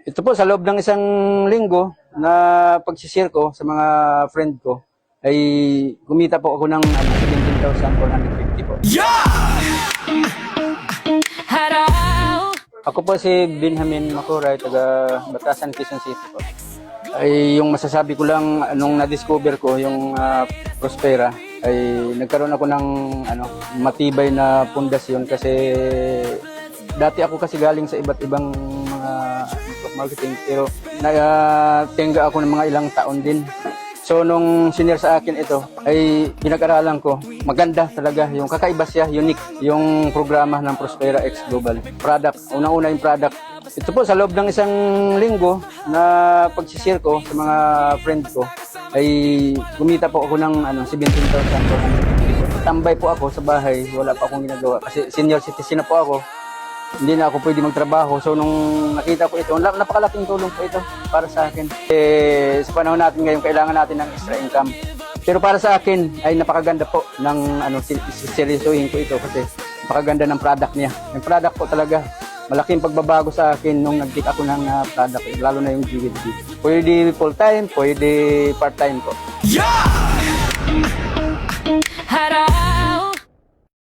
Ito po, sa loob ng isang linggo na pagsishare ko sa mga friend ko, ay kumita po ako ng 17,450 po. Ako po si Benjamin Macuray, taga Batasan, Quezon City po. Ay yung masasabi ko lang, nung na-discover ko yung Prospera, ay nagkaroon ako ng matibay na pundasyon kasi dati ako kasi galing sa iba't ibang mga network marketing, pero nagtenga ako ng mga ilang taon din. So nung senior sa akin ito, ay pinag-aralan ko, maganda talaga, yung kakaiba siya, unique, yung programa ng Prospera X Global. Product, unang-una yung product. Ito po, sa loob ng isang linggo na pagsishare ko sa mga friend ko, ay kumita po ako ng 17,450. Tambay po ako sa bahay, wala pa akong ginagawa kasi senior citizen na po ako. Hindi na ako pwede magtrabaho. So nung nakita ko ito, napakalaking tulong po ito para sa akin. Sa panahon natin ngayon, kailangan natin ng extra income. Pero para sa akin ay napakaganda po ng seryosohin ko ito kasi napakaganda ng product niya. Yung product po talaga, malaking pagbabago sa akin nung nag-pick ako ng product, lalo na yung GWD. Pwede full-time, pwede part-time po. Yeah!